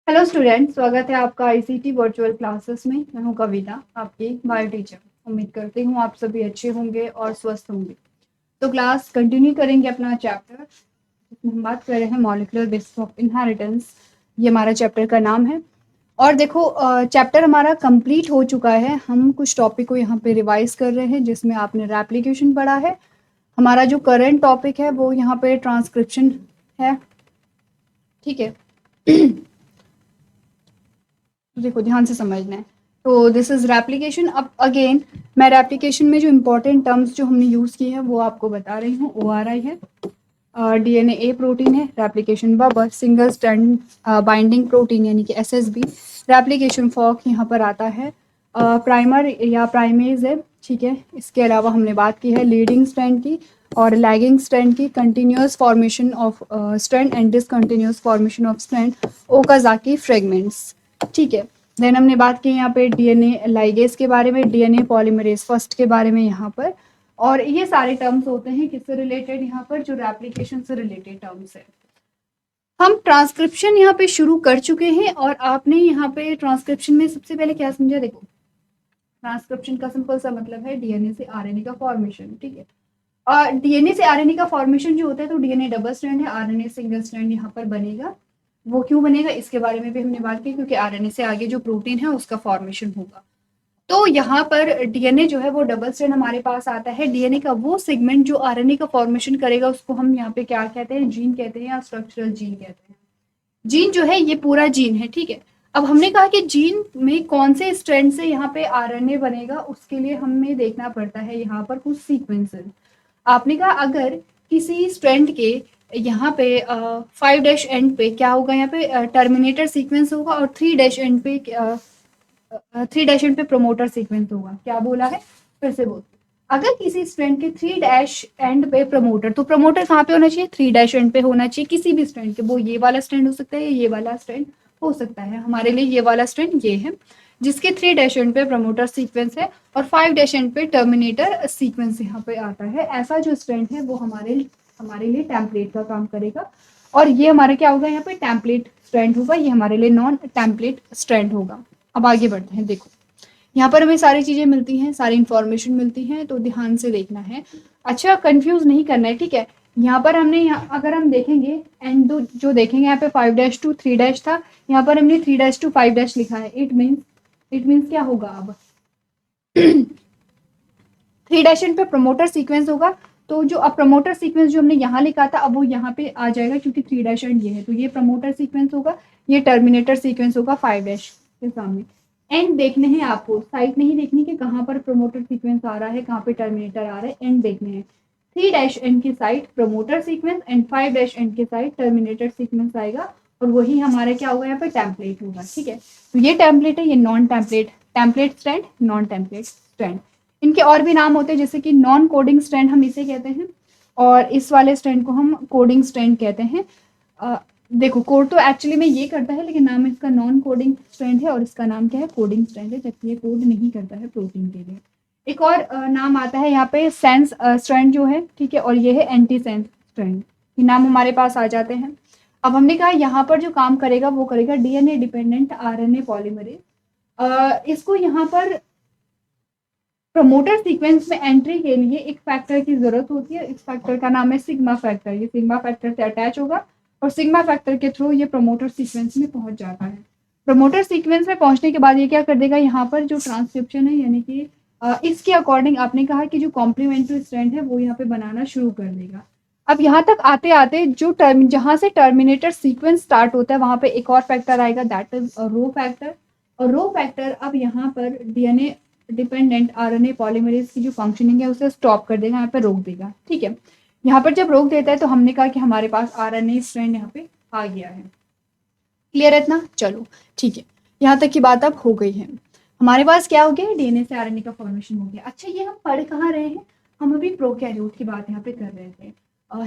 Hello student, स्वागत है आपका आईसीटी वर्चुअल क्लासेस में। मैं हूं कविता, आपकी बायो टीचर। उम्मीद करती हूं आप सभी अच्छे होंगे और स्वस्थ होंगे। तो क्लास कंटिन्यू करेंगे अपना चैप्टर, जिसमें हम बात कर रहे हैं मॉलिक्यूलर बेसिस ऑफ इनहेरिटेंस। ये हमारा चैप्टर का नाम है। और देखो, चैप्टर हमारा कंप्लीट हो चुका है। हम कुछ टॉपिक को यहाँ पे रिवाइज कर रहे हैं, जिसमें आपने रेप्लिकेशन पढ़ा है। हमारा जो करंट टॉपिक है वो यहाँ पे ट्रांसक्रिप्शन है। ठीक है, देखो ध्यान से समझना है। तो दिस इज रेप्लिकेशन। अब अगेन मैं रेप्लिकेशन में जो इम्पोर्टेंट टर्म्स जो हमने यूज़ की है वो आपको बता रही हूँ। ORI है, DNA ए प्रोटीन है, replication bubble, single strand binding protein यानी कि SSB, रेप्लिकेशन फॉर्क यहाँ पर आता है, प्राइमर या प्राइमेज है। ठीक है, इसके अलावा हमने बात की है लीडिंग स्ट्रैंड की और लैगिंग स्ट्रैंड की, continuous formation of strand and discontinuous formation of strand, Okazaki fragments. ठीक है, देन हमने बात की यहाँ पे DNA लाइगेज के बारे में, DNA पॉलीमरेज फर्स्ट के बारे में यहाँ पर। और ये सारे टर्म्स होते हैं किससे रिलेटेड, यहाँ पर जो रेप्लिकेशन से रिलेटेड टर्म्स है। हम ट्रांसक्रिप्शन यहाँ पे शुरू कर चुके हैं और आपने यहाँ पे ट्रांसक्रिप्शन में सबसे पहले क्या समझा। देखो, ट्रांसक्रिप्शन का सिंपल सा मतलब है DNA से RNA का फॉर्मेशन। ठीक है, और DNA से RNA का फॉर्मेशन जो होता है, तो DNA डबल स्ट्रैंड है, RNA सिंगल स्ट्रैंड यहाँ पर बनेगा। वो क्यों बनेगा इसके बारे में भी हमने बात की, क्योंकि RNA से आगे जो प्रोटीन है उसका फॉर्मेशन होगा। तो यहाँ पर DNA जो है वो डबल स्ट्रैंड हमारे पास आता है। DNA का वो सेगमेंट जो RNA का फॉर्मेशन करेगा उसको हम यहाँ पे क्या कहते हैं, जीन कहते हैं या स्ट्रक्चरल जीन कहते हैं। जीन जो है ये पूरा जीन है। ठीक है, अब हमने कहा कि जीन में कौन से स्ट्रैंड से यहाँ पे RNA बनेगा, उसके लिए हमें देखना पड़ता है यहाँ पर कुछ सीक्वेंसेस। आपने कहा अगर किसी स्ट्रैंड के यहाँ पे 5' एंड पे क्या होगा, यहाँ पे टर्मिनेटर सीक्वेंस होगा, और 3' एंड पे 3' एंड पे प्रोमोटर सीक्वेंस होगा। क्या बोला है, फिर से बोल। अगर किसी स्ट्रैंड के 3' एंड पे प्रोमोटर, तो प्रोमोटर कहाँ पे होना चाहिए, 3' एंड पे होना चाहिए किसी भी स्ट्रैंड के। वो ये वाला स्ट्रैंड हो सकता है या ये वाला स्ट्रैंड हो सकता है। हमारे लिए ये वाला स्ट्रैंड ये है जिसके 3' एंड पे प्रमोटर सीक्वेंस है और 5' एंड पे टर्मिनेटर सीक्वेंस यहाँ पे आता है। ऐसा जो स्ट्रैंड है वो हमारे लिए टेम्पलेट का काम करेगा। और ये हमारा क्या होगा, यहाँ पे टेम्पलेट स्ट्रैंड होगा, ये हमारे लिए नॉन टेम्पलेट स्ट्रैंड होगा। अब आगे बढ़ते हैं। देखो, यहाँ पर हमें सारी चीजें मिलती हैं, सारी इंफॉर्मेशन मिलती है, तो ध्यान से देखना है। अच्छा, कंफ्यूज नहीं करना है। ठीक है, यहाँ पर हमने अगर हम देखेंगे एंड जो देखेंगे यहाँ पे 5' to 3' था, यहाँ पर हमने 3' to 5' लिखा है। इट मीन्स क्या होगा, अब 3' एंड पे प्रमोटर सीक्वेंस होगा। तो जो अब प्रमोटर सीक्वेंस जो हमने यहाँ लिखा था, अब वो यहाँ पे आ जाएगा क्योंकि 3' एंड ये है, तो ये प्रमोटर सीक्वेंस होगा, ये टर्मिनेटर सीक्वेंस होगा 5' के सामने। एंड देखने हैं आपको, साइड नहीं देखनी कि कहाँ पर प्रमोटर सीक्वेंस आ रहा है, कहाँ पे टर्मिनेटर आ रहा है, एंड देखने हैं। 3' एंड की side promoter sequence and 5' and की साइड टर्मिनेटर सीक्वेंस आएगा, और वही हमारा क्या होगा, यहाँ पे टेम्पलेट होगा। ठीक है, तो ये टेम्पलेट है, ये non template, template strand, non template strand. इनके और भी नाम होते हैं, जैसे कि नॉन कोडिंग स्ट्रैंड हम इसे कहते हैं, और इस वाले स्ट्रैंड को हम कोडिंग स्ट्रैंड कहते हैं। देखो, कोड तो एक्चुअली में ये करता है, लेकिन नाम इसका नॉन कोडिंग स्ट्रैंड है, और इसका नाम क्या है, कोडिंग स्ट्रैंड है, जबकि ये कोड नहीं करता है प्रोटीन के लिए। एक और नाम आता है यहाँ पे सेंस स्ट्रैंड जो है। ठीक है, और ये है एंटी सेंस स्ट्रैंड। ये नाम हमारे पास आ जाते हैं। अब हमने कहा यहाँ पर जो काम करेगा वो करेगा DNA डिपेंडेंट RNA पॉलीमरेज। इसको यहाँ पर प्रमोटर सीक्वेंस में एंट्री के लिए एक फैक्टर की जरूरत होती है। इस फैक्टर का नाम है सिग्मा फैक्टर। ये सिग्मा फैक्टर से अटैच होगा और सिग्मा फैक्टर के थ्रू ये प्रमोटर सीक्वेंस में पहुंच जाता है। प्रमोटर सीक्वेंस में पहुंचने के बाद ये क्या कर देगा, यहाँ पर जो ट्रांसक्रिप्शन है, यानी कि इसके अकॉर्डिंग आपने कहा कि जो कॉम्प्लीमेंट्री स्ट्रैंड है वो यहाँ पे बनाना शुरू कर देगा। अब यहाँ तक आते आते जो जहां से टर्मिनेटर सीक्वेंस स्टार्ट होता है वहां पे एक और फैक्टर आएगा, दैट इज रो फैक्टर। और रो फैक्टर अब यहाँ पर DNA डिपेंडेंट RNA पॉलीमरेज की जो फंक्शनिंग है उसे स्टॉप कर देगा, यहाँ पे रोक देगा। ठीक है, यहाँ पर जब रोक देता है तो हमने कहा कि हमारे पास RNA स्ट्रैंड यहाँ पे आ गया है। क्लियर है इतना, चलो ठीक है, यहाँ तक की बात अब हो गई है। हमारे पास क्या हो गया, DNA से RNA का फॉर्मेशन हो गया। अच्छा, ये हम पढ़ कहाँ रहे हैं, हम अभी प्रोकैरियोट की बात यहाँ पे कर रहे थे।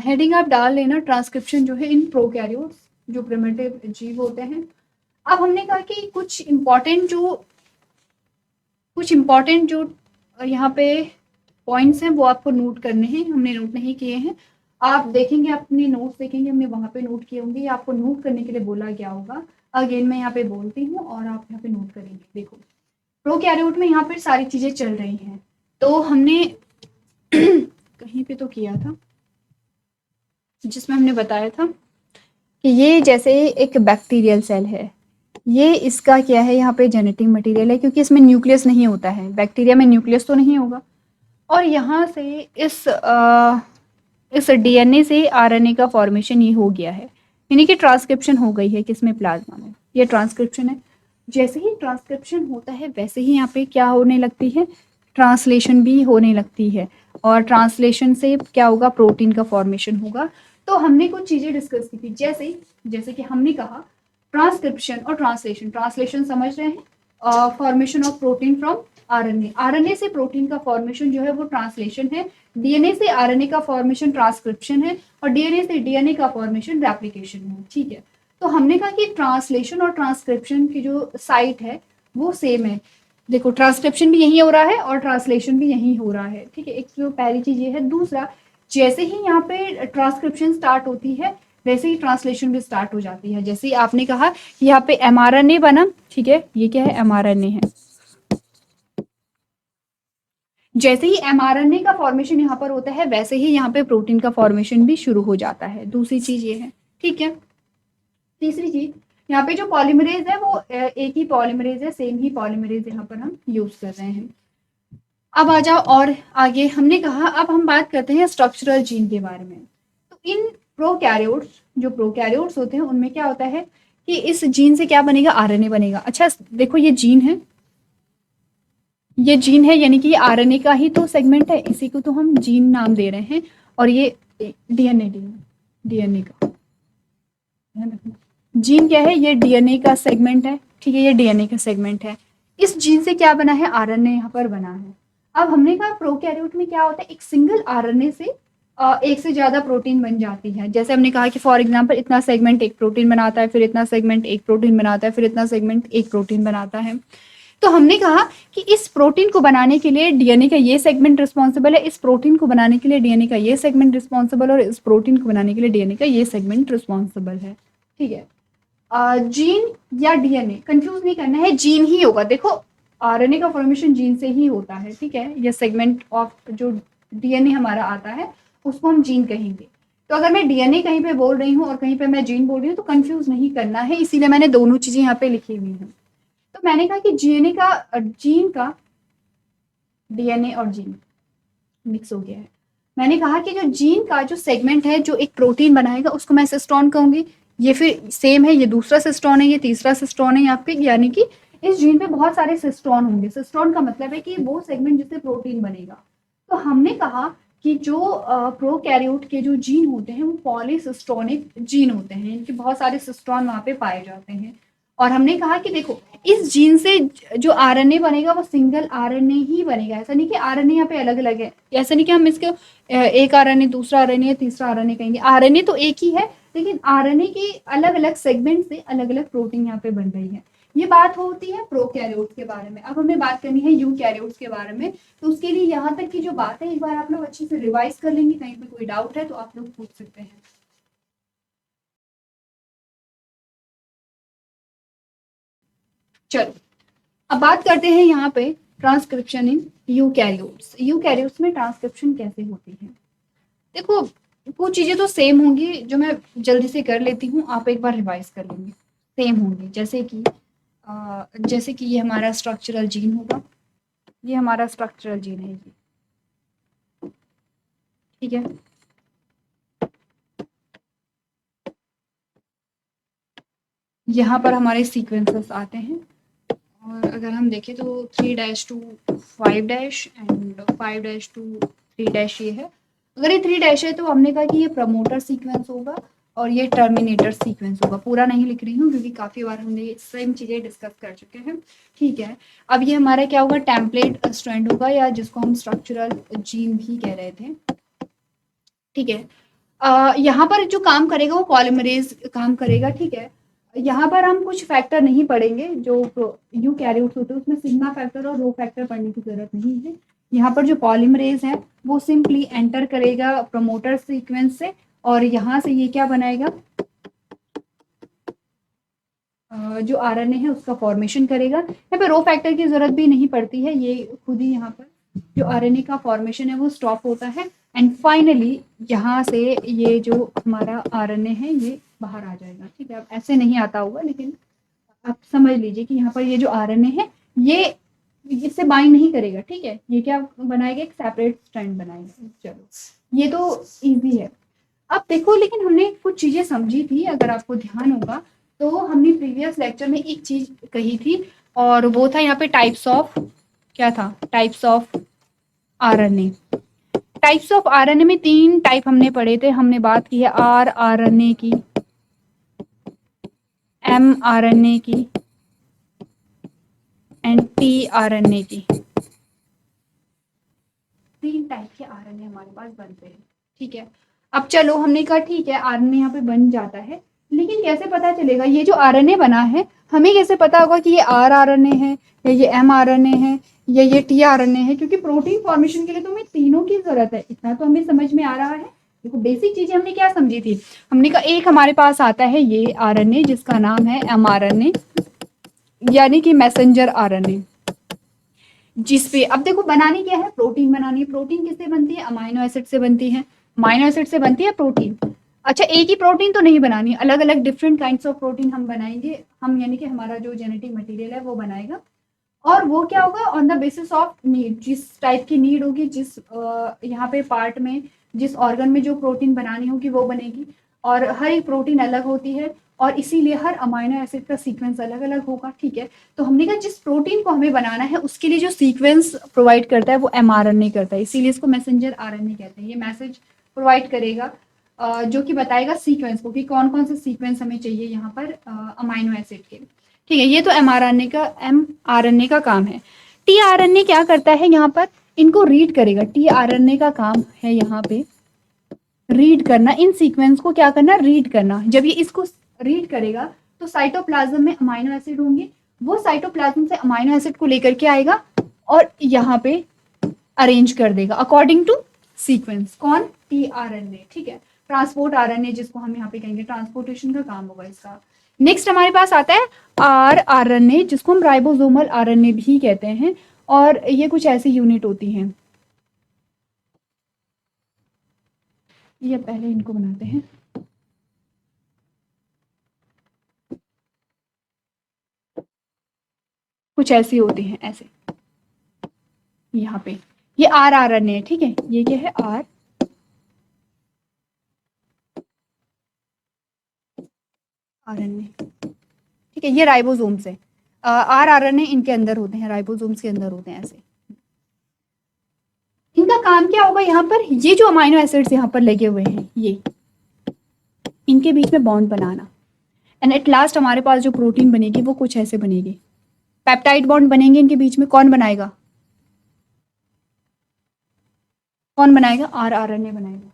हेडिंग आप डाल लेना, ट्रांसक्रिप्शन जो है इन प्रोकैरियोट्स, जो प्रिमिटिव जीव होते हैं। अब हमने कहा कि कुछ इंपॉर्टेंट जो यहाँ पे पॉइंट्स हैं वो आपको नोट करने हैं, हमने नोट नहीं किए हैं। आप देखेंगे, अपने नोट्स देखेंगे, हमने वहाँ पे नोट किए होंगे, आपको नोट करने के लिए बोला गया होगा। अगेन मैं यहाँ पे बोलती हूँ और आप यहाँ पे नोट करेंगे। देखो प्रोकैरियोट में यहाँ पे सारी चीज़ें चल रही हैं, तो हमने कहीं पे तो किया था जिसमें हमने बताया था कि ये जैसे एक बैक्टीरियल सेल है, ये इसका क्या है, यहाँ पे जेनेटिक मटेरियल है, क्योंकि इसमें न्यूक्लियस नहीं होता है, बैक्टीरिया में न्यूक्लियस तो नहीं होगा। और यहाँ से इस डीएनए से आरएनए का फॉर्मेशन ये हो गया है, यानी कि ट्रांसक्रिप्शन हो गई है किसमें, प्लाज्मा में। ये ट्रांसक्रिप्शन है। जैसे ही ट्रांसक्रिप्शन होता है वैसे ही यहाँ पे क्या होने लगती है, ट्रांसलेशन भी होने लगती है। और ट्रांसलेशन से क्या होगा, प्रोटीन का फॉर्मेशन होगा। तो हमने कुछ चीज़ें डिस्कस की थी, जैसे कि हमने कहा ट्रांसक्रिप्शन और ट्रांसलेशन। ट्रांसलेशन समझ रहे हैं, formation of protein from RNA. RNA से प्रोटीन का फॉर्मेशन जो है वो ट्रांसलेशन है। डीएनए से आरएनए का फॉर्मेशन ट्रांसक्रिप्शन है, और डीएनए से डीएनए का फॉर्मेशन रेप्लिकेशन है। ठीक है, तो हमने कहा कि ट्रांसलेशन और ट्रांसक्रिप्शन की जो साइट है वो सेम है। देखो ट्रांसक्रिप्शन भी यही हो रहा है और ट्रांसलेशन भी यही हो रहा है। ठीक है, एक जो पहली चीज ये है। दूसरा, जैसे ही यहाँ पे ट्रांसक्रिप्शन स्टार्ट होती है वैसे ही ट्रांसलेशन भी स्टार्ट हो जाती है। जैसे ही आपने कहा कि यहाँ पे एमआरएनए बना, ठीक है, ये क्या है, एमआरएनए है। जैसे ही एमआरएनए का फॉर्मेशन यहाँ पर होता है वैसे ही यहाँ पे प्रोटीन का फॉर्मेशन भी शुरू हो जाता है। दूसरी चीज ये है। ठीक है, तीसरी चीज, यहाँ पे जो पॉलीमरेज है वो एक ही पॉलीमरेज है, सेम ही पॉलीमरेज यहाँ पर हम यूज कर रहे हैं। अब आ जाओ और आगे, हमने कहा अब हम बात करते हैं स्ट्रक्चरल जीन के बारे में। तो इन प्रोकैरियोट्स, जो प्रोकैरियोट्स होते हैं उनमें क्या होता है कि इस जीन से क्या बनेगा, आरएनए बनेगा। अच्छा देखो ये जीन है, ये जीन है, यानी कि ये आरएनए का ही तो सेगमेंट है, इसी को तो हम जीन नाम दे रहे हैं। और ये डीएनए, डीएनए का ध्यान रखना। जीन क्या है, ये डीएनए का सेगमेंट है। ठीक है, ये डीएनए का सेगमेंट है। इस जीन से क्या बना है, आरएनए यहाँ पर बना है। अब हमने कहा प्रोकैरियोट में क्या होता है, एक सिंगल आरएनए से एक से ज्यादा प्रोटीन बन जाती है। जैसे हमने कहा कि फॉर एग्जांपल इतना सेगमेंट एक प्रोटीन बनाता है, फिर इतना सेगमेंट एक प्रोटीन बनाता है, फिर इतना सेगमेंट एक प्रोटीन बनाता है। तो हमने कहा कि इस प्रोटीन को बनाने के लिए डीएनए का ये सेगमेंट रिस्पॉन्सिबल है, इस प्रोटीन को बनाने के लिए डीएनए का ये सेगमेंट रिस्पॉन्सिबल, और इस प्रोटीन को बनाने के लिए डीएनए का ये सेगमेंट रिस्पॉन्सिबल है। ठीक है, जीन या डीएनए कंफ्यूज नहीं करना है, जीन ही होगा। देखो आरएनए का फॉर्मेशन जीन से ही होता है। ठीक है, ये सेगमेंट ऑफ जो डीएनए हमारा आता है उसको हम जीन कहेंगे। तो अगर मैं डीएनए कहीं पे बोल रही हूँ और कहीं पे मैं जीन बोल रही हूँ तो कंफ्यूज नहीं करना है, इसीलिए मैंने दोनों चीजें यहाँ पे लिखी हुई हैं। तो मैंने कहा कि जीन का डीएनए और जीन मिक्स हो गया है। मैंने कहा कि जो जीन का जो सेगमेंट है जो एक प्रोटीन बनाएगा उसको मैं सिस्टोन कहूंगी। ये फिर सेम है, ये दूसरा सिस्टोन है, ये तीसरा सिस्टोन है यहाँ पे, यानी कि इस जीन पे बहुत सारे सिस्टोन होंगे। सिस्टोन का मतलब है कि वो सेगमेंट जिससे प्रोटीन बनेगा। तो हमने कहा कि जो प्रोकैरियोट के जो जीन होते हैं वो पॉलीसिस्टोनिक जीन होते हैं, इनके बहुत सारे सिस्टोन वहाँ पे पाए जाते हैं। और हमने कहा कि देखो इस जीन से जो आरएनए बनेगा वो सिंगल आरएनए ही बनेगा। ऐसा नहीं कि आरएनए यहाँ पे अलग अलग है, ऐसा नहीं कि हम इसको एक आरएनए, दूसरा आरएनए, तीसरा आरएनए कहेंगे। आरएनए तो एक ही है, लेकिन आरएनए के अलग अलग सेगमेंट से अलग अलग प्रोटीन यहाँ पे बन रही है। ये बात होती है प्रोकैरियोट्स के बारे में। अब हमें बात करनी है यूकैरियोट्स के बारे में। तो उसके लिए यहाँ तक की जो बात है एक बार आप लोग अच्छे से रिवाइज कर लेंगे, कहीं पे कोई डाउट है तो आप लोग पूछ सकते हैं। चलो अब बात करते हैं यहाँ पे ट्रांसक्रिप्शन इन यूकैरियोट्स। यूकैरियोट्स में ट्रांसक्रिप्शन कैसे होती है। देखो कुछ चीजें तो सेम होंगी, जो मैं जल्दी से कर लेती हूँ, आप एक बार रिवाइज कर लेंगे। सेम होंगी, जैसे कि ये हमारा स्ट्रक्चरल जीन होगा, ये हमारा स्ट्रक्चरल जीन है ये। ठीक है, यहाँ पर हमारे सीक्वेंसेस आते हैं। और अगर हम देखें तो 3' to 5' एंड 5' to 3' ये है। अगर ये 3' है तो हमने कहा कि ये प्रमोटर सीक्वेंस होगा और ये टर्मिनेटर सीक्वेंस होगा। पूरा नहीं लिख रही हूँ क्योंकि काफ़ी बार हमने सेम चीज़ें डिस्कस कर चुके हैं। ठीक है, अब ये हमारा क्या होगा, टेम्पलेट स्ट्रैंड होगा, या जिसको हम स्ट्रक्चरल जीन भी कह रहे थे। ठीक है, यहाँ पर जो काम करेगा वो पॉलीमरेज काम करेगा। ठीक है, यहाँ पर हम कुछ फैक्टर नहीं पढ़ेंगे, जो यूकैरियोट्स होते हैं उसमें सिग्मा फैक्टर और रो फैक्टर पढ़ने की जरूरत नहीं है। यहाँ पर जो पॉलीमरेज है वो सिंपली एंटर करेगा प्रमोटर सीक्वेंस से और यहाँ से ये क्या बनाएगा, जो आरएनए है उसका फॉर्मेशन करेगा। यहाँ पे रो फैक्टर की जरूरत भी नहीं पड़ती है, ये खुद ही यहाँ पर जो आरएनए का फॉर्मेशन है वो स्टॉप होता है एंड फाइनली यहाँ से ये जो हमारा आरएनए है ये बाहर आ जाएगा। ठीक है, अब ऐसे नहीं आता होगा लेकिन आप समझ लीजिए कि यहाँ पर ये जो आरएनए है ये इससे बाइंड नहीं करेगा। ठीक है, ये क्या बनाएगा, एक सेपरेट स्ट्रैंड बनाएगा। चलो ये तो इजी है। अब देखो लेकिन हमने कुछ चीजें समझी थी, अगर आपको ध्यान होगा तो हमने प्रीवियस लेक्चर में एक चीज कही थी और वो था यहाँ पे टाइप्स ऑफ, क्या था, types of RNA. Types of RNA में 3 टाइप हमने पढ़े थे। हमने बात की है आर आरएनए की, एम आरएनए की एंड टी आरएनए की। 3 टाइप के आरएनए हमारे पास बनते हैं। ठीक है, अब चलो हमने कहा ठीक है आरएनए यहाँ पे बन जाता है, लेकिन कैसे पता चलेगा ये जो आरएनए बना है, हमें कैसे पता होगा कि ये आर आरएनए है या ये एम आरएनए है या ये टी आरएनए है, क्योंकि प्रोटीन फॉर्मेशन के लिए तो हमें तीनों की जरूरत है। इतना तो हमें समझ में आ रहा है। देखो बेसिक चीजें हमने क्या समझी थी, हमने कहा एक हमारे पास आता है ये आरएनए जिसका नाम है एम आरएनए यानी कि मैसेंजर आरएनए, जिसपे अब देखो बनानी क्या है, प्रोटीन बनानी है। प्रोटीन किससे बनती है, अमाइनो एसिड से बनती है। अमाइनो एसिड से बनती है प्रोटीन। अच्छा एक ही प्रोटीन तो नहीं बनानी, अलग अलग डिफरेंट काइंड्स ऑफ प्रोटीन हम बनाएंगे, हम यानी कि हमारा जो जेनेटिक मटेरियल है वो बनाएगा। और वो क्या होगा, on the basis of need, जिस टाइप की नीड होगी, जिस यहाँ पे पार्ट में जिस ऑर्गन में जो प्रोटीन बनानी होगी वो बनेगी। और हर एक प्रोटीन अलग होती है और इसीलिए हर अमाइनो एसिड का सीक्वेंस अलग अलग होगा। ठीक है, तो हमने कहा जिस प्रोटीन को हमें बनाना है उसके लिए जो सीक्वेंस प्रोवाइड करता है वो एमआरएनए करता है, इसीलिए इसको मैसेंजर आरएनए कहते हैं। ये मैसेज प्रोवाइड करेगा जो कि बताएगा सीक्वेंस को कि कौन कौन से सीक्वेंस हमें चाहिए यहाँ पर अमाइनो एसिड के। ठीक है, ये तो एमआरएनए का काम है। टीआरएनए क्या करता है, यहाँ पर इनको रीड करेगा। टीआरएनए का काम है यहाँ पे रीड करना, इन सीक्वेंस को क्या करना, रीड करना। जब ये इसको रीड करेगा तो साइटोप्लाज्म में अमाइनो एसिड होंगे, वो साइटोप्लाज्म से अमाइनो एसिड को लेकर के आएगा और यहाँ पे अरेंज कर देगा अकॉर्डिंग टू सीक्वेंस। कौन, टीआरएनए। ठीक है, ट्रांसपोर्ट आरएनए जिसको हम यहाँ पे कहेंगे, ट्रांसपोर्टेशन का काम होगा इसका। नेक्स्ट हमारे पास आता है आर आरएनए जिसको हम राइबोसोमल आरएनए भी कहते हैं और ये कुछ ऐसी यूनिट होती हैं। ये पहले इनको बनाते हैं। कुछ ऐसी होती हैं ऐसे, यहाँ पे ये आर आरएनए है। ठीक है, ये क्या है, आर आरएनए। ठीक है, ये राइबोसोम्स है। आर आरएनए इनके अंदर होते हैं, राइबोसोम्स के अंदर होते हैं ऐसे। इनका काम क्या होगा, यहाँ पर ये जो अमाइनो एसिड्स यहाँ पर लगे हुए हैं ये इनके बीच में bond banana and at last हमारे पास जो प्रोटीन बनेगी वो कुछ ऐसे बनेगी। पेप्टाइड बॉन्ड बनेंगे इनके बीच में, कौन बनाएगा, कौन बनाएगा, आर आरएनए बनाएगा।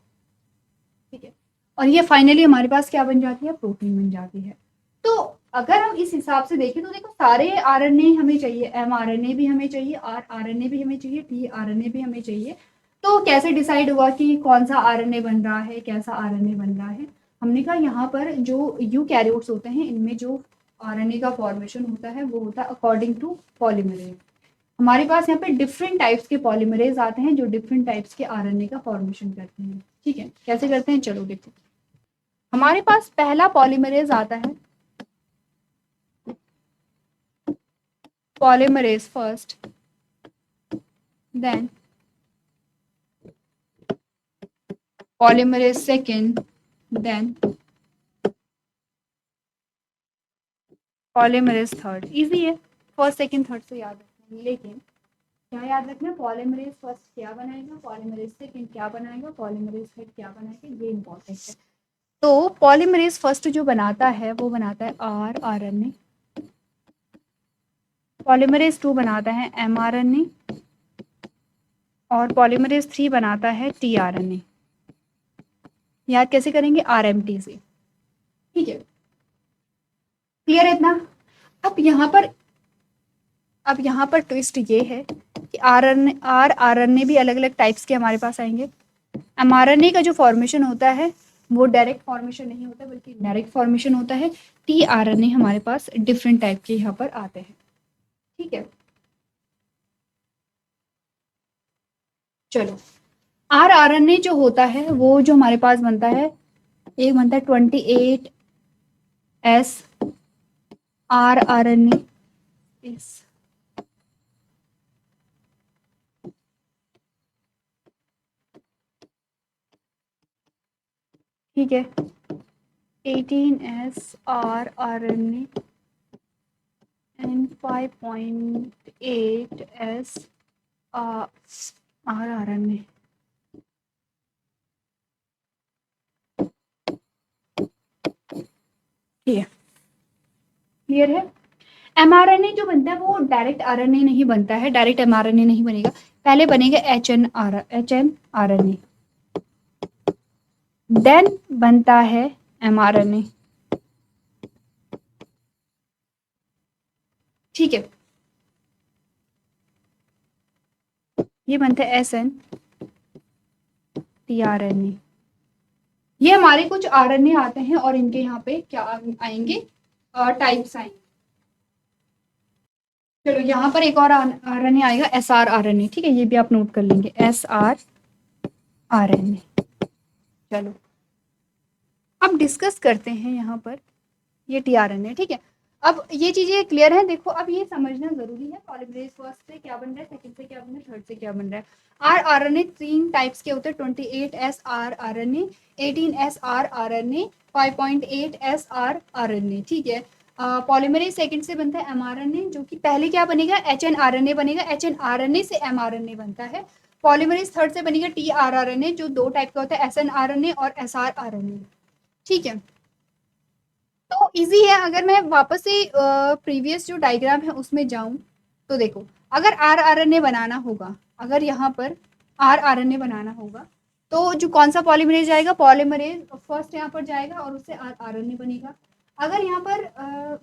ठीक है, और ये फाइनली हमारे पास क्या बन जाती है, प्रोटीन बन जाती है। तो अगर हम इस हिसाब से देखें तो देखो सारे आरएनए हमें चाहिए, एम आरएनए भी हमें चाहिए, आर आरएनए भी हमें चाहिए, टी आरएनए भी हमें चाहिए। तो कैसे डिसाइड हुआ कि कौन सा आरएनए बन रहा है, कैसा आरएनए बन रहा है। हमने कहा यहाँ पर जो यूकैरियोट्स होते हैं इनमें जो आरएनए का फॉर्मेशन होता है वो होता है अकॉर्डिंग टू पॉलीमरेज। हमारे पास यहाँ पे डिफरेंट टाइप्स के पॉलीमरेज आते हैं जो डिफरेंट टाइप्स के आरएनए का फॉर्मेशन करते हैं। ठीक है, कैसे करते हैं, चलो देखो। हमारे पास पहला पॉलीमरेज आता है polymerase first, then polymerase second, then polymerase third। Easy है, फर्स्ट सेकंड थर्ड से याद रखना है, लेकिन क्या याद रखना, पॉलीमरेज फर्स्ट क्या बनाएगा, पॉलीमरेज सेकंड क्या बनाएगा, पॉलीमरेज थर्ड क्या बनाएगा, ये इंपॉर्टेंट है। तो पॉलीमरेज फर्स्ट जो बनाता है वो बनाता है आर आरएनए, पॉलीमरेज 2 बनाता है एम आरएनए और पॉलीमरेज 3 बनाता है टी आरएनए। याद कैसे करेंगे, आरएमटी से। ठीक है, क्लियर है इतना। अब यहाँ पर ट्विस्ट ये है कि आरएनए भी अलग अलग टाइप्स के हमारे पास आएंगे। एमआरएनए का जो फॉर्मेशन होता है वो डायरेक्ट फॉर्मेशन नहीं होता बल्कि डायरेक्ट फॉर्मेशन होता है। टीआरएनए हमारे पास डिफरेंट टाइप के यहाँ पर आते हैं। ठीक है, चलो आरएनए जो होता है वो जो हमारे पास बनता है, एक बनता है 28S आरएनए। ठीक है, 18S RNA and 5.8S RNA. Clear है। एमआरएनए जो बनता है वो डायरेक्ट आरएनए नहीं बनता है, डायरेक्ट एमआरएनए नहीं बनेगा, पहले बनेगा एचएनआरएनए, देन बनता है एमआरएनए। ठीक है, ये बनता है एसएन टीआरएनए। ये हमारे कुछ आरएनए आते हैं और इनके यहाँ पे क्या आएंगे, टाइप्स आएंगे। चलो यहाँ पर एक और आरएनए आएगा एसआर आरएनए। ठीक है, ये भी आप नोट कर लेंगे, एसआर आरएनए। चलो अब डिस्कस करते हैं यहाँ पर ये टीआरएनए। ठीक है, अब ये चीजें क्लियर है। देखो अब ये समझना जरूरी है, पॉलीमरेज फर्स्ट से क्या बन रहा है, सेकंड से क्या बन रहा है, थर्ड से क्या बन रहा है। आरएनए 3 टाइप्स के होते हैं, 28S RNA, 18S RNA, 5.8S RNA. ठीक है, पॉलीमरेज सेकंड से बनता है एमआरएनए, जो कि पहले क्या बनेगा, एचएनआरएनए बनेगा, एचएनआरएनए से एमआरएनए बनता है। पॉलीमरेज थर्ड से बनेगा टीआरआरएनए, जो 2 टाइप का होता है, एसएनआरएनए और एसआरआरएनए। ठीक है, तो इजी है। अगर मैं वापस से प्रीवियस जो डायग्राम है उसमें जाऊं तो देखो, अगर आरएनए बनाना होगा, अगर यहाँ पर आरएनए बनाना होगा तो जो कौन सा पॉलीमरेज जाएगा, पॉलीमरेज फर्स्ट यहाँ पर जाएगा और उससे आरएनए बनेगा। अगर यहाँ पर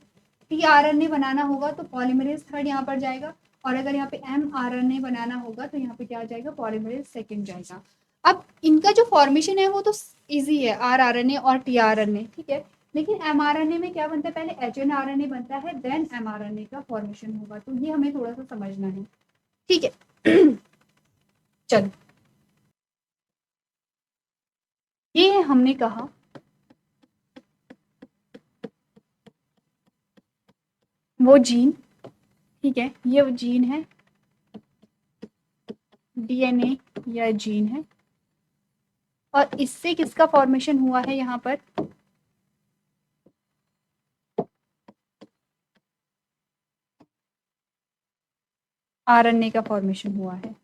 टीआरएनए बनाना होगा तो पॉलीमरेज थर्ड यहाँ पर जाएगा, और अगर यहाँ पे एमआरएनए बनाना होगा तो यहाँ पे क्या जाएगा, पॉलीमरेज सेकंड जाएगा। अब इनका जो फॉर्मेशन है वो तो इजी है, आरएनए और टीआरएनए। ठीक है, लेकिन एमआरएनए में क्या बनता है, पहले एचएनआरएनए बनता है, देन एमआरएनए का फॉर्मेशन होगा, तो ये हमें थोड़ा सा समझना है। ठीक है चलो, ये हमने कहा वो जीन। ठीक है, ये वो जीन है, डीएनए या जीन है, और इससे किसका फॉर्मेशन हुआ है, यहाँ पर आरएनए का फॉर्मेशन हुआ है।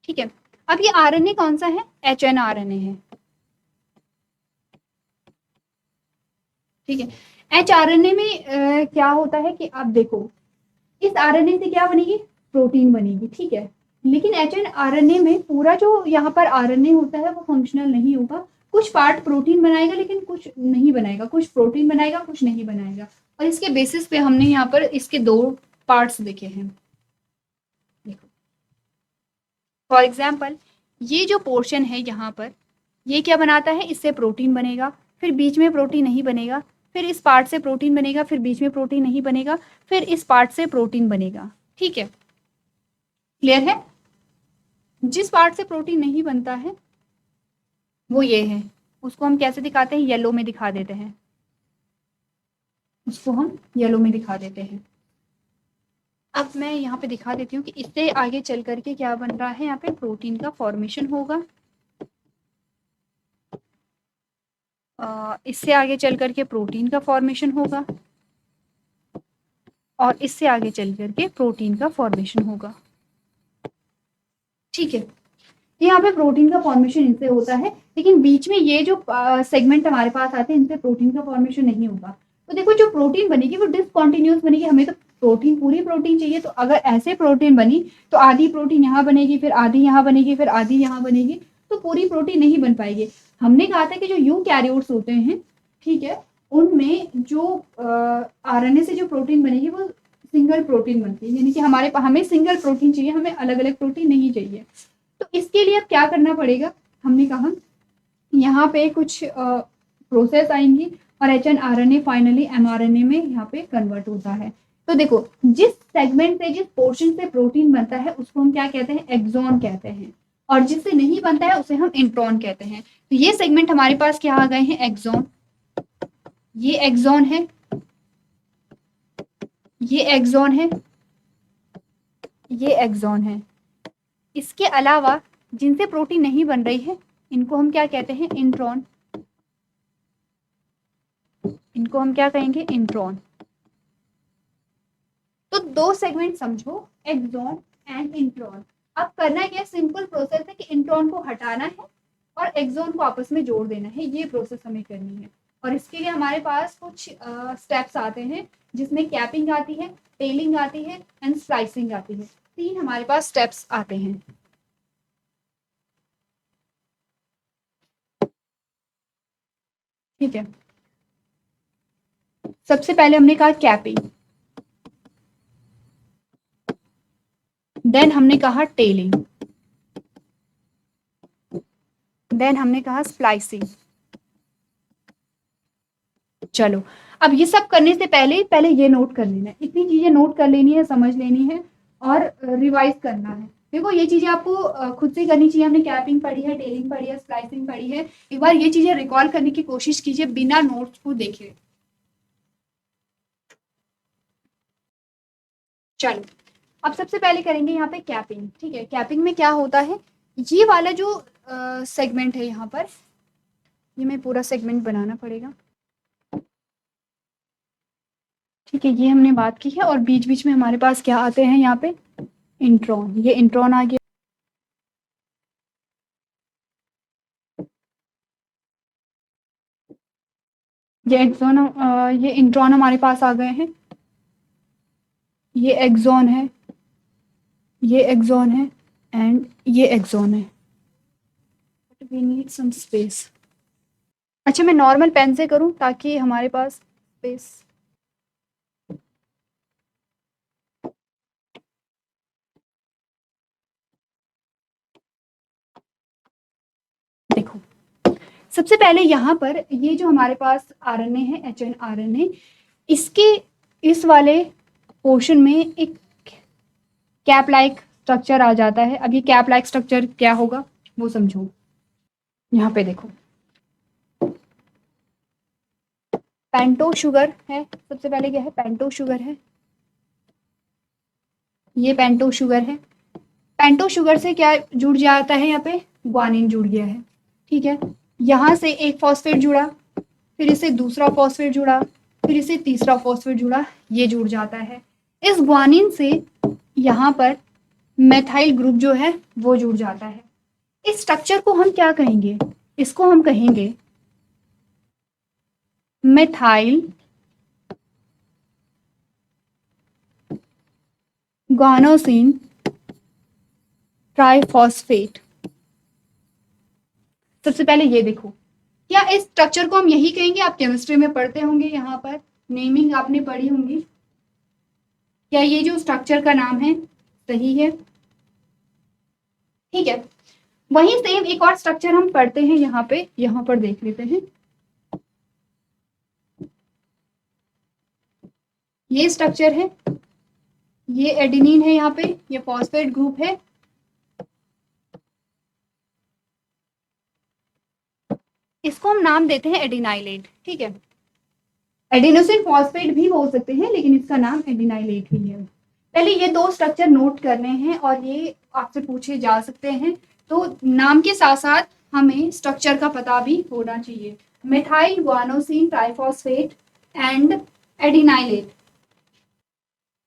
ठीक है, अब ये आरएनए कौन सा है, एचएनआरएनए है। ठीक है, एचआरएनए में क्या होता है कि आप देखो, इस आरएनए से क्या बनेगी, प्रोटीन बनेगी। ठीक है, लेकिन एचएनआरएनए में पूरा जो यहाँ पर आरएनए होता है वो फंक्शनल नहीं होगा, कुछ पार्ट प्रोटीन बनाएगा लेकिन कुछ नहीं बनाएगा, कुछ प्रोटीन बनाएगा कुछ नहीं बनाएगा, और इसके बेसिस पे हमने यहाँ पर इसके 2 पार्ट्स देखे हैं। देखो फॉर एग्जाम्पल, ये जो पोर्शन है यहाँ पर, ये क्या बनाता है, इससे प्रोटीन बनेगा, फिर बीच में प्रोटीन नहीं बनेगा, फिर इस पार्ट से प्रोटीन बनेगा, फिर बीच में प्रोटीन नहीं बनेगा, फिर इस पार्ट से प्रोटीन बनेगा। ठीक है, क्लियर है। जिस पार्ट से प्रोटीन नहीं बनता है वो ये है, उसको हम कैसे दिखाते हैं, येलो में दिखा देते हैं, उसको हम येलो में दिखा देते हैं। अब मैं यहाँ पे दिखा देती हूँ कि इससे आगे चल करके क्या बन रहा है, यहाँ पे प्रोटीन का फॉर्मेशन होगा, इससे आगे चल करके प्रोटीन का फॉर्मेशन होगा, और इससे आगे चल करके प्रोटीन का फॉर्मेशन होगा। ठीक है, यहाँ पे प्रोटीन का फॉर्मेशन इनसे होता है, लेकिन बीच में ये जो सेगमेंट हमारे पास आते हैं इनसे प्रोटीन का फॉर्मेशन नहीं होगा। तो देखो जो प्रोटीन बनेगी वो डिसकॉन्टिन्यूस बनेगी, हमें तो प्रोटीन पूरी प्रोटीन चाहिए, तो अगर ऐसे प्रोटीन बनी तो आधी प्रोटीन यहाँ बनेगी, फिर आधी यहाँ बनेगी, फिर आधी यहाँ बनेगी, तो पूरी प्रोटीन नहीं बन पाएगी। हमने कहा था कि जो यूकैरियोट्स होते हैं, ठीक है, उनमें जो आरएनए से जो प्रोटीन बनेगी वो सिंगल प्रोटीन बनती है, यानी कि हमें सिंगल प्रोटीन चाहिए, हमें अलग अलग प्रोटीन नहीं चाहिए। तो इसके लिए अब क्या करना पड़ेगा, हमने कहा यहाँ पे कुछ प्रोसेस आएंगी और एचएनआरएनए फाइनली एमआरएनए में यहाँ पे कन्वर्ट होता है। तो देखो, जिस सेगमेंट से, जिस पोर्शन से प्रोटीन बनता है उसको हम क्या कहते हैं, एक्सॉन कहते हैं, और जिससे नहीं बनता है उसे हम इंट्रॉन कहते हैं। तो ये सेगमेंट हमारे पास क्या आ गए हैं, एक्सॉन, ये एक्सॉन है, ये एक्सॉन है, ये एक्सॉन है। इसके अलावा जिनसे प्रोटीन नहीं बन रही है इनको हम क्या कहते हैं, इंट्रॉन, इनको हम क्या कहेंगे, इंट्रॉन। तो दो सेगमेंट समझो, एक्सॉन एंड इंट्रॉन। अब करना क्या, सिंपल प्रोसेस है कि इंट्रॉन को हटाना है और एक्सॉन को आपस में जोड़ देना है, ये प्रोसेस हमें करनी है। और इसके लिए हमारे पास कुछ स्टेप्स आते हैं, जिसमें कैपिंग आती है, टेलिंग आती है एंड स्लाइसिंग आती है। तीन हमारे पास स्टेप्स आते हैं। ठीक है, सबसे पहले हमने कहा कैपिंग, देन हमने कहा टेलिंग, देन हमने कहा स्प्लाइसिंग। चलो, अब ये सब करने से पहले पहले ये नोट कर लेना है, इतनी चीजें नोट कर लेनी है, समझ लेनी है और रिवाइज करना है। देखो, ये चीजें आपको खुद से करनी चाहिए। हमने कैपिंग पढ़ी है, टेलिंग पढ़ी है, स्प्लाइसिंग पढ़ी है। एक बार ये चीजें रिकॉल करने की कोशिश कीजिए बिना नोट्स को देखे। चलो, अब सबसे पहले करेंगे यहाँ पे कैपिंग। ठीक है, कैपिंग में क्या होता है, ये वाला जो सेगमेंट है यहाँ पर, ये मैं पूरा सेगमेंट बनाना पड़ेगा। ठीक है, ये हमने बात की है, और बीच बीच में हमारे पास क्या आते हैं यहाँ पे, इंट्रॉन, ये इंट्रॉन आ गया, ये एक्सॉन, ये इंट्रॉन हमारे पास आ गए हैं, ये एक्सॉन है, ये एक्सॉन है एंड ये एक्सॉन है। But we need some space. अच्छा, मैं नॉर्मल पेन से करूं ताकि हमारे पास स्पेस। देखो, सबसे पहले यहाँ पर ये जो हमारे पास आरएनए है, एचएनआरएनए, इसके इस वाले पोर्शन में एक कैप लाइक स्ट्रक्चर आ जाता है। अब ये कैप लाइक स्ट्रक्चर क्या होगा वो समझो। यहाँ पे देखो, पेंटो शुगर है, सबसे पहले क्या है, पेंटो शुगर है, ये पेंटो शुगर है। पेंटो शुगर से क्या जुड़ जाता है, यहाँ पे ग्वानिन जुड़ गया है। ठीक है, यहाँ से एक फॉस्फेट जुड़ा, फिर इसे दूसरा फॉस्फेट जुड़ा, फिर इसे तीसरा फॉस्फेट जुड़ा, ये जुड़ जाता है। इस ग्वानिन से यहाँ पर मेथाइल ग्रुप जो है वो जुड़ जाता है। इस स्ट्रक्चर को हम क्या कहेंगे, इसको हम कहेंगे मेथाइल ग्वानोसिन ट्राइफॉस्फेट। सबसे पहले ये देखो, क्या इस स्ट्रक्चर को हम यही कहेंगे, आप केमिस्ट्री में पढ़ते होंगे, यहाँ पर नेमिंग आपने पढ़ी होंगी, क्या ये जो स्ट्रक्चर का नाम है सही है। ठीक है, वहीं सेम एक और स्ट्रक्चर हम पढ़ते हैं यहाँ पर देख लेते हैं। ये स्ट्रक्चर है, ये एडेनिन है, यहाँ पे ये फॉस्फेट ग्रुप है, इसको हम नाम देते हैं एडिनाइलेट। ठीक है, एडिनोसिन फॉस्फेट भी हो सकते हैं लेकिन इसका नाम एडिनाइलेट ही है। पहले ये दो स्ट्रक्चर नोट करने हैं और ये आपसे पूछे जा सकते हैं, तो नाम के साथ साथ हमें स्ट्रक्चर का पता भी होना चाहिए। Methyl guanosine triphosphate and adenylate.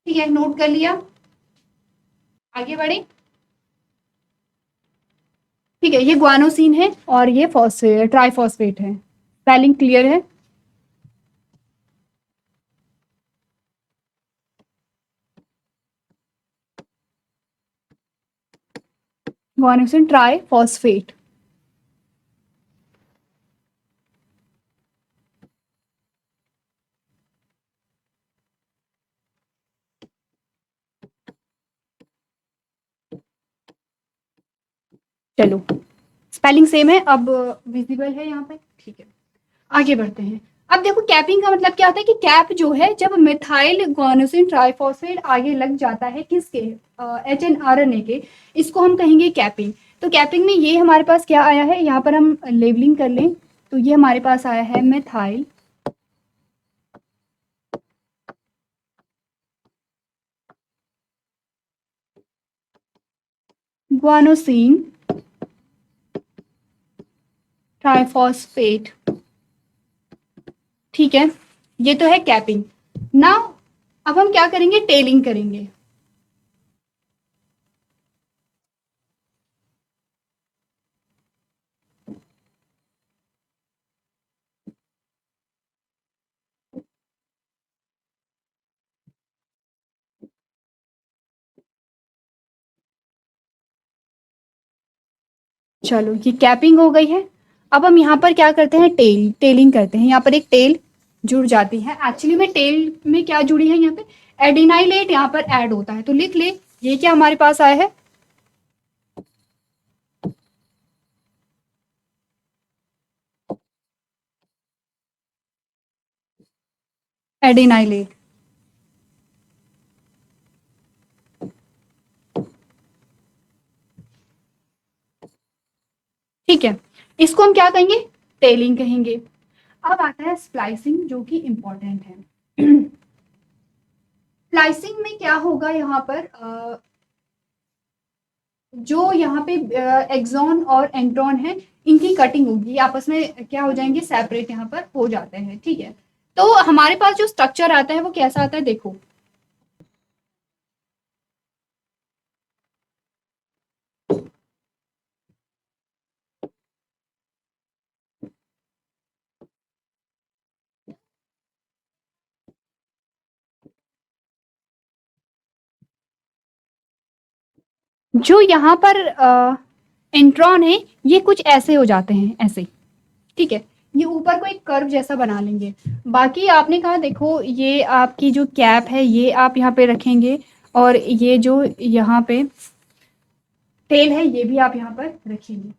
ठीक है, नोट कर लिया, आगे बढ़े। ठीक है, ये ग्वानोसिन है और ये फॉस्फेट ट्राइफॉस्फेट है। स्पेलिंग क्लियर है। Guanosine triphosphate. चलो स्पेलिंग सेम है, अब विजिबल है यहाँ पे, ठीक है। आगे बढ़ते हैं। अब देखो कैपिंग का मतलब क्या होता है कि कैप जो है जब मिथाइल गुआनोसिन ट्राइफॉस्फेट आगे लग जाता है किसके, HNRNA के, इसको हम कहेंगे कैपिंग। तो कैपिंग में ये हमारे पास क्या आया है, यहाँ पर हम लेबलिंग कर लें तो ये हमारे पास आया है मिथाइल गुआनोसिन ट्राइफॉस्फेट, ठीक है। ये तो है कैपिंग। नाउ अब हम क्या करेंगे, टेलिंग करेंगे। चलो ये कैपिंग हो गई है। अब हम यहाँ पर क्या करते हैं, टेलिंग करते हैं। यहाँ पर एक टेल जुड़ जाती है। एक्चुअली में टेल में क्या जुड़ी है, यहाँ पे एडिनाइलेट यहाँ पर ऐड होता है, तो लिख ले ये क्या हमारे पास आया है, एडिनाइलेट, ठीक है। इसको हम क्या कहेंगे, टेलिंग कहेंगे। अब आता है स्प्लाइसिंग जो कि इंपॉर्टेंट है। स्प्लाइसिंग में क्या होगा, यहाँ पर जो यहाँ पे एक्सॉन और एंट्रॉन है इनकी कटिंग होगी, आपस में क्या हो जाएंगे, सेपरेट यहाँ पर हो जाते हैं, ठीक है। तो हमारे पास जो स्ट्रक्चर आता है वो कैसा आता है, देखो जो यहाँ पर एंट्रॉन है ये कुछ ऐसे हो जाते हैं, ऐसे, ठीक है। ये ऊपर को एक कर्व जैसा बना लेंगे। बाकी आपने कहा देखो ये आपकी जो कैप है ये आप यहाँ पे रखेंगे, और ये जो यहाँ पे टेल है ये भी आप यहाँ पर रखेंगे,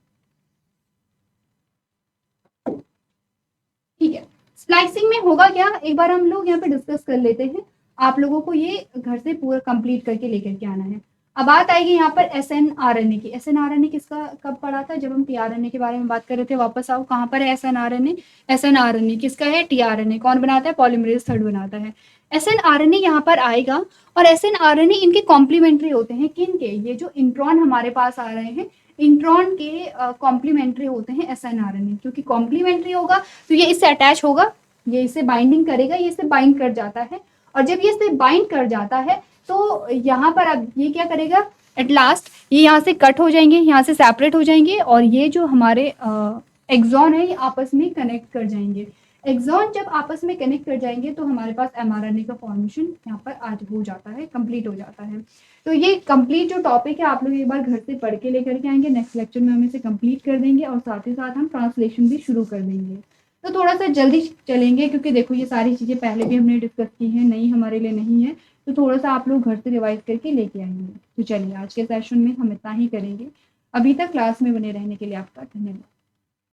ठीक है। स्लाइसिंग में होगा क्या, एक बार हम लोग यहाँ पे डिस्कस कर लेते हैं। आप लोगों को ये घर से पूरा कंप्लीट करके लेकर के आना है। अब बात आएगी यहाँ पर SNRNA की। SNRNA किसका कब पढ़ा था, जब हम TRNA के बारे में बात कर रहे थे। वापस आओ, कहाँ पर है SNRNA, SNRNA किसका है, TRNA कौन बनाता है, पॉलीमरेज थर्ड बनाता है। SNRNA यहाँ पर आएगा, और SNRNA इनके कॉम्प्लीमेंट्री होते हैं, किन के, ये जो इंट्रॉन हमारे पास आ रहे हैं इंट्रॉन के कॉम्प्लीमेंट्री होते हैं SNRNA, क्योंकि कॉम्प्लीमेंट्री होगा तो ये इससे अटैच होगा, ये इससे बाइंडिंग करेगा, ये इससे बाइंड कर जाता है, और जब ये इससे बाइंड कर जाता है तो यहाँ पर अब ये क्या करेगा, एट लास्ट ये यहाँ से कट हो जाएंगे, यहाँ से सेपरेट हो जाएंगे, और ये जो हमारे एक्सॉन है ये आपस में कनेक्ट कर जाएंगे। एक्सॉन जब आपस में कनेक्ट कर जाएंगे तो हमारे पास mRNA का फॉर्मेशन यहाँ पर आज हो जाता है, कंप्लीट हो जाता है। तो ये कंप्लीट जो टॉपिक है आप लोग एक बार घर से पढ़ के लेकर के आएंगे, नेक्स्ट लेक्चर में हम इसे कंप्लीट कर देंगे, और साथ ही साथ हम ट्रांसलेशन भी शुरू कर देंगे। तो थोड़ा सा जल्दी चलेंगे, क्योंकि देखो ये सारी चीज़ें पहले भी हमने डिस्कस की हैं, नई हमारे लिए नहीं है, तो थोड़ा सा आप लोग घर से रिवाइज करके लेके आएंगे। तो चलिए आज के सेशन में हम इतना ही करेंगे। अभी तक क्लास में बने रहने के लिए आपका धन्यवाद।